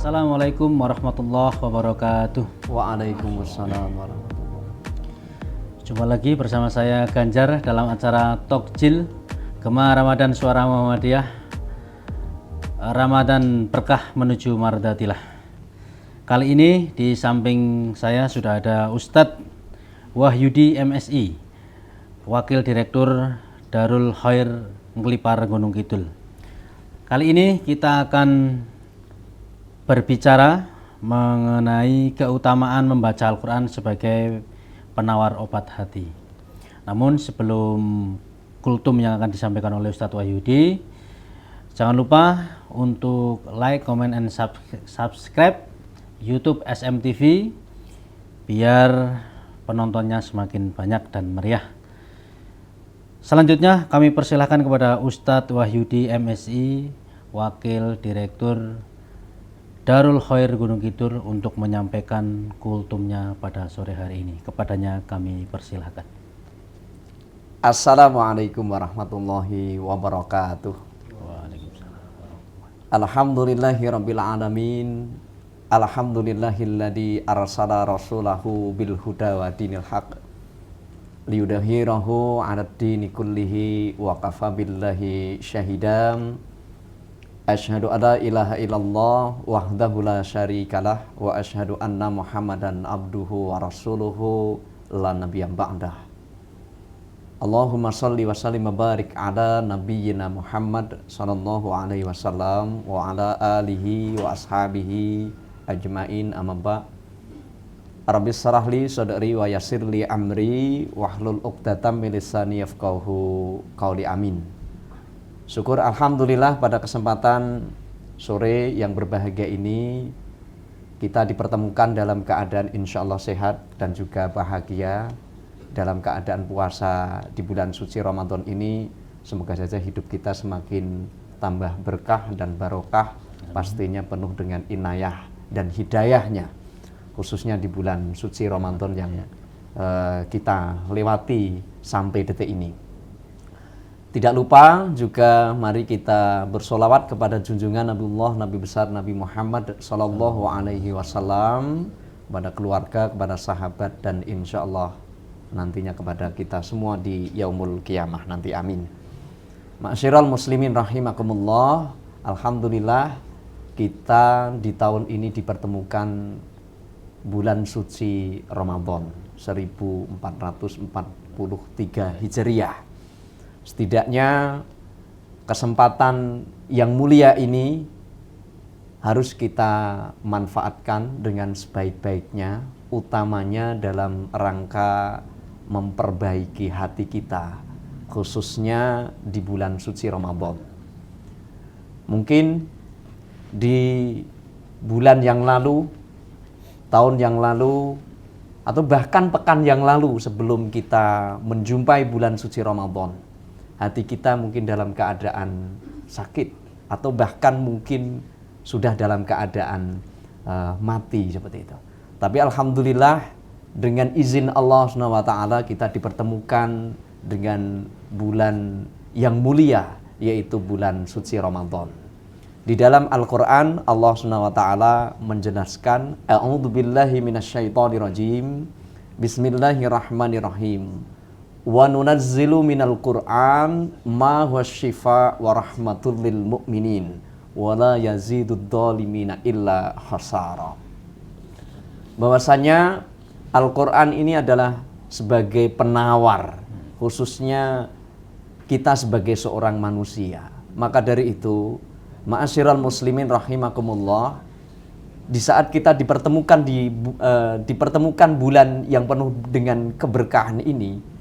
Assalamualaikum warahmatullahi wabarakatuh. Waalaikumsalam warahmatullahi wabarakatuh. Jumpa lagi bersama saya Ganjar dalam acara Tokjil Gema Ramadan Suara Muhammadiyah, Ramadan Berkah menuju Mardatilah. Kali ini di samping saya sudah ada Ustadz Wahyudi MSI, Wakil Direktur Darul Khair Nglipar Gunung Kidul. Kali ini kita akan berbicara mengenai keutamaan membaca Al-Quran sebagai penawar obat hati. Namun sebelum kultum yang akan disampaikan oleh Ustadz Wahyudi, jangan lupa untuk like, comment, and subscribe YouTube SMTV biar penontonnya semakin banyak dan meriah. Selanjutnya kami persilahkan kepada Ustadz Wahyudi MSI, Wakil Direktur Darul Khair Gunung Kidul untuk menyampaikan kultumnya pada sore hari ini. Kepadanya kami persilahkan. Assalamualaikum warahmatullahi wabarakatuh. Waalaikumsalam. Alhamdulillahirabbil alamin. Alhamdulillahilladzi arsala rasulahu bil huda wa dinil haq liyudhhirahu 'alad dini kullihi wa kafa billahi syahidam. Asyhadu alla ilaha illallah wahdahu la syarikalah wa asyhadu anna Muhammadan abduhu wa rasuluhu la nabiyya ba'dah. Allahumma shalli wa sallim wa barik ala nabiyyina Muhammad sallallahu alaihi wasallam wa ala alihi wa ashabihi ajmain, amma ba'. Rabbi shrah li sadri wa yassir li amri wahlul 'uqdatam min lisani yafqahu qawli, amin. Syukur alhamdulillah pada kesempatan sore yang berbahagia ini kita dipertemukan dalam keadaan insya Allah sehat dan juga bahagia dalam keadaan puasa di bulan suci Ramadan ini. Semoga saja hidup kita semakin tambah berkah dan barokah, pastinya penuh dengan inayah dan hidayahnya, khususnya di bulan suci Ramadan yang kita lewati sampai detik ini. Tidak lupa juga mari kita bersolawat kepada junjungan Nabiullah, Nabi besar Nabi Muhammad sallallahu alaihi wasallam, kepada keluarga, kepada sahabat, dan insya Allah nantinya kepada kita semua di yaumul qiyamah nanti, amin. Ma'asyiral muslimin rahimakumullah. Alhamdulillah kita di tahun ini dipertemukan bulan suci Ramadan 1443 Hijriah. Setidaknya kesempatan yang mulia ini harus kita manfaatkan dengan sebaik-baiknya, utamanya dalam rangka memperbaiki hati kita, khususnya di bulan suci Ramadan. Mungkin di bulan yang lalu, tahun yang lalu, atau bahkan pekan yang lalu sebelum kita menjumpai bulan suci Ramadan, hati kita mungkin dalam keadaan sakit atau bahkan mungkin sudah dalam keadaan mati seperti itu. Tapi alhamdulillah dengan izin Allah SWT kita dipertemukan dengan bulan yang mulia, yaitu bulan suci Ramadan. Di dalam Al-Quran Allah SWT menjelaskan, A'udzubillahi minasyaitonirrajim, Bismillahirrahmanirrahim. Wa nunazzilu minal Qur'an ma huwa syifa wa rahmatul lil mu'minin wa la yazidud dhalimina illa khasara. Bahwasanya Al-Qur'an ini adalah sebagai penawar, khususnya kita sebagai seorang manusia. Maka dari itu, ma'asyiral muslimin rahimakumullah, di saat kita dipertemukan bulan yang penuh dengan keberkahan ini,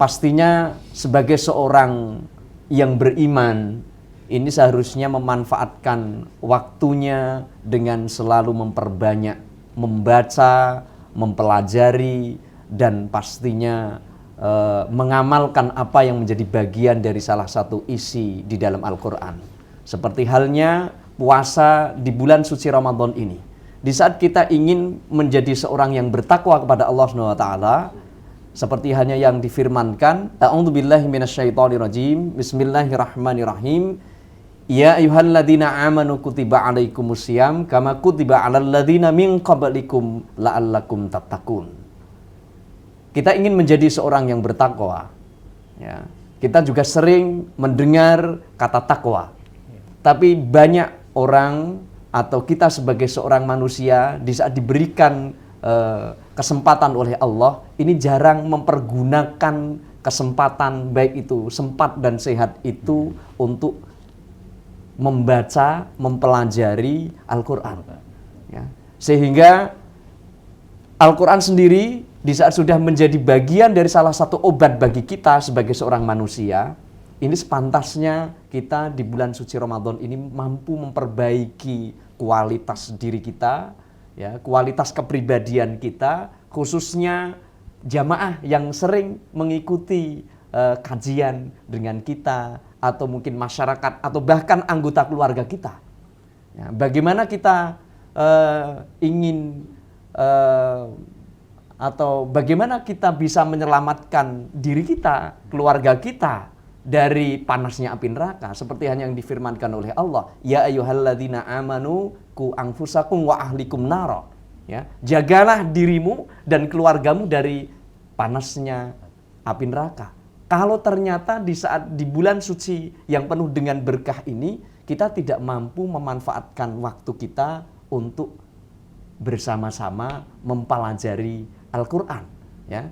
pastinya sebagai seorang yang beriman, ini seharusnya memanfaatkan waktunya dengan selalu memperbanyak membaca, mempelajari, dan pastinya mengamalkan apa yang menjadi bagian dari salah satu isi di dalam Al-Quran. Seperti halnya puasa di bulan suci Ramadan ini. Di saat kita ingin menjadi seorang yang bertakwa kepada Allah SWT, seperti hanya yang difirmankan, A'udzubillahi minasyaitonirrajim, Bismillahirrahmanirrahim, Ya ayyuhalladzina amanu kutiba alaikumusiyam kama kutiba alal ladzina min qablikum la'allakum tattaqun. Kita ingin menjadi seorang yang bertakwa. Ya. Kita juga sering mendengar kata takwa. Tapi banyak orang atau kita sebagai seorang manusia di saat diberikan kesempatan oleh Allah, ini jarang mempergunakan kesempatan baik itu sempat dan sehat itu untuk membaca, mempelajari Al-Quran. Ya. Sehingga Al-Quran sendiri di saat sudah menjadi bagian dari salah satu obat bagi kita sebagai seorang manusia, ini sepantasnya kita di bulan suci Ramadan ini mampu memperbaiki kualitas diri kita, ya, kualitas kepribadian kita, khususnya jamaah yang sering mengikuti kajian dengan kita, atau mungkin masyarakat, atau bahkan anggota keluarga kita. Ya, bagaimana kita ingin atau bagaimana kita bisa menyelamatkan diri kita, keluarga kita dari panasnya api neraka, seperti hanya yang difirmankan oleh Allah, ya ayyuhalladzina amanu qu anfusakum wa ahlikum nara. Ya, jagalah dirimu dan keluargamu dari panasnya api neraka. Kalau ternyata di saat di bulan suci yang penuh dengan berkah ini kita tidak mampu memanfaatkan waktu kita untuk bersama-sama mempelajari Al-Quran, ya.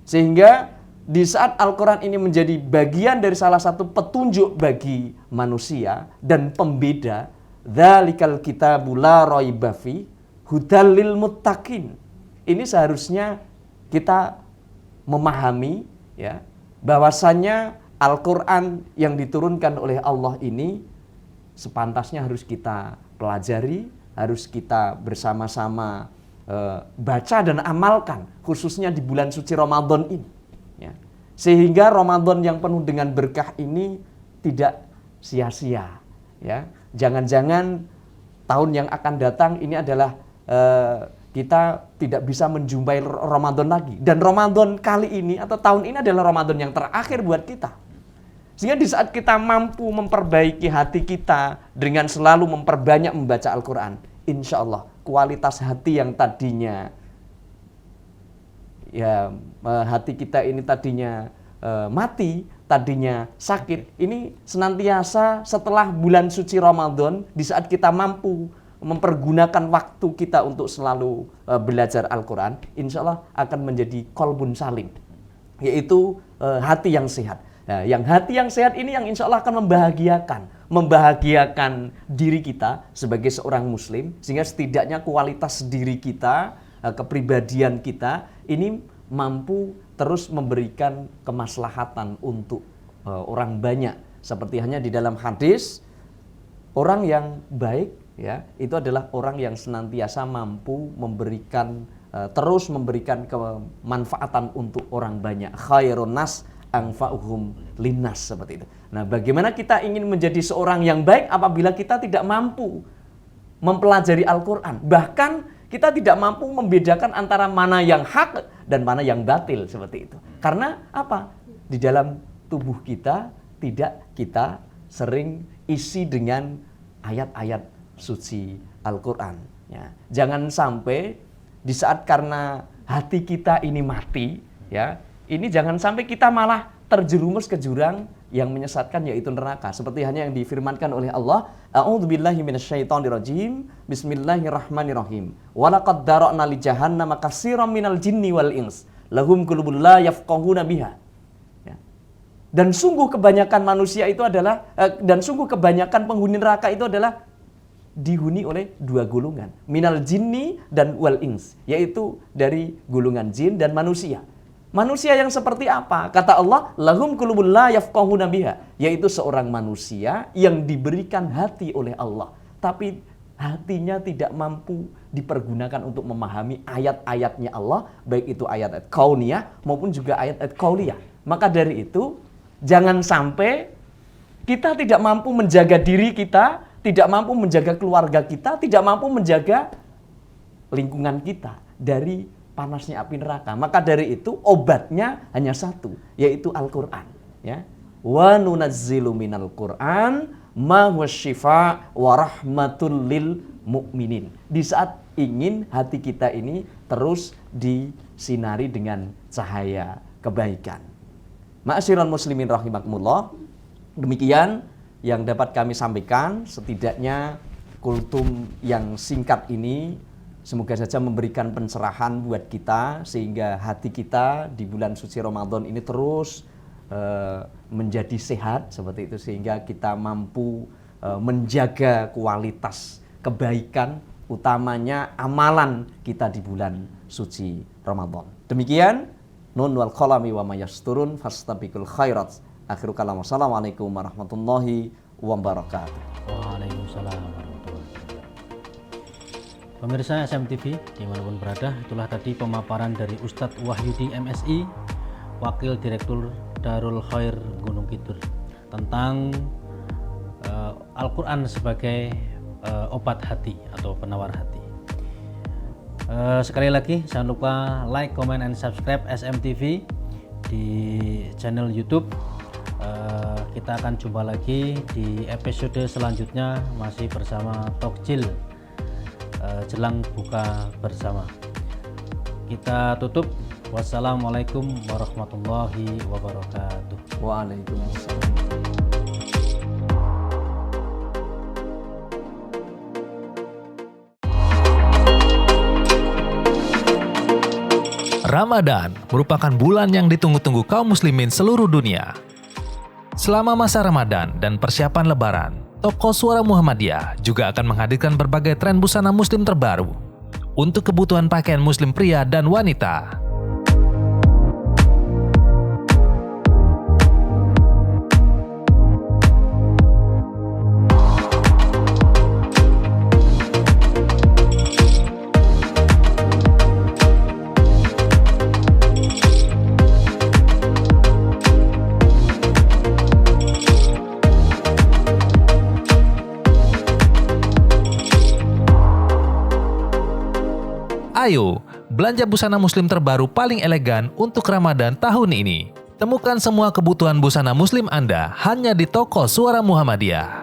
Sehingga di saat Al-Quran ini menjadi bagian dari salah satu petunjuk bagi manusia dan pembeda, dzalikal kitabu la raiba fi hudal lil muttaqin. Ini seharusnya kita memahami, ya, bahwasannya Al-Quran yang diturunkan oleh Allah ini sepantasnya harus kita pelajari, harus kita bersama-sama baca dan amalkan, khususnya di bulan suci Ramadan ini. Ya. Sehingga Ramadan yang penuh dengan berkah ini tidak sia-sia. Ya. Jangan-jangan tahun yang akan datang ini adalah kita tidak bisa menjumpai Ramadan lagi. Dan Ramadan kali ini atau tahun ini adalah Ramadan yang terakhir buat kita. Sehingga di saat kita mampu memperbaiki hati kita dengan selalu memperbanyak membaca Al-Quran, insya Allah kualitas hati yang tadinya, ya, hati kita ini tadinya mati, tadinya sakit, ini senantiasa setelah bulan suci Ramadan, di saat kita mampu mempergunakan waktu kita untuk selalu belajar Al-Quran, insya Allah akan menjadi qalbun salim, yaitu hati yang sehat. Nah, yang hati yang sehat ini yang insya Allah akan membahagiakan diri kita sebagai seorang muslim, sehingga setidaknya kualitas diri kita, kepribadian kita ini mampu terus memberikan kemaslahatan untuk orang banyak. Seperti hanya di dalam hadis, orang yang baik, ya, itu adalah orang yang senantiasa mampu memberikan terus memberikan kemanfaatan untuk orang banyak. Khairun nas anfa'uhum linnas, seperti itu. Nah, bagaimana kita ingin menjadi seorang yang baik apabila kita tidak mampu mempelajari Al-Quran? Bahkan kita tidak mampu membedakan antara mana yang hak dan mana yang batil, seperti itu. Karena apa? Di dalam tubuh kita tidak kita sering isi dengan ayat-ayat suci Al-Quran. Ya. Jangan sampai di saat karena hati kita ini mati, ya, ini jangan sampai kita malah terjerumus ke jurang yang menyesatkan, yaitu neraka. Seperti hanya yang difirmankan oleh Allah, a'udzubillahi minasyaitonirrajim, bismillahirrahmanirrahim. Walaqad dara'na li jahannama katsiran minal jinni wal ins, lahum qulubun la yafqahuna biha. Ya. Dan sungguh kebanyakan manusia itu adalah dan sungguh kebanyakan penghuni neraka itu adalah dihuni oleh dua golongan, minal jinni dan wal ins, yaitu dari golongan jin dan manusia. Manusia yang seperti apa? Kata Allah, lahum qulubun la yafqahuna biha, yaitu seorang manusia yang diberikan hati oleh Allah, tapi hatinya tidak mampu dipergunakan untuk memahami ayat-ayatnya Allah, baik itu ayat-ayat kauniyah maupun juga ayat-ayat qauliyah. Maka dari itu, jangan sampai kita tidak mampu menjaga diri kita, tidak mampu menjaga keluarga kita, tidak mampu menjaga lingkungan kita dari panasnya api neraka. Maka dari itu obatnya hanya satu, yaitu Al-Quran. Ya. Wa nunazzilu minal Quran ma wasyifa wa rahmatul lil mu'minin. Di saat ingin hati kita ini terus disinari dengan cahaya kebaikan. Ma'asyiral muslimin rahimakumullah. Demikian yang dapat kami sampaikan, setidaknya kultum yang singkat ini semoga saja memberikan pencerahan buat kita sehingga hati kita di bulan suci Ramadan ini terus menjadi sehat seperti itu, sehingga kita mampu menjaga kualitas kebaikan, utamanya amalan kita di bulan suci Ramadan. Demikian, nun wal qalami wa mayasturun fastabiqul khairat. Akhiru kalam, wassalamualaikum warahmatullahi wabarakatuh. Waalaikumsalam warahmatullahi wabarakatuh. Pemirsa SMTV dimanapun berada, itulah tadi pemaparan dari Ustadz Wahyudi MSI, Wakil Direktur Darul Khair Gunung Kidul, tentang Al-Quran sebagai obat hati atau penawar hati. Sekali lagi jangan lupa like, comment, and subscribe SMTV di channel YouTube. Kita akan jumpa lagi di episode selanjutnya masih bersama Tokjil jelang buka bersama. Kita tutup. Wassalamualaikum warahmatullahi wabarakatuh. Waalaikumsalam. Ramadan merupakan bulan yang ditunggu-tunggu kaum muslimin seluruh dunia. Selama masa Ramadan dan persiapan Lebaran, Toko Suara Muhammadiyah juga akan menghadirkan berbagai tren busana muslim terbaru untuk kebutuhan pakaian muslim pria dan wanita. Ayo, belanja busana muslim terbaru paling elegan untuk Ramadan tahun ini. Temukan semua kebutuhan busana muslim Anda hanya di Toko Suara Muhammadiyah.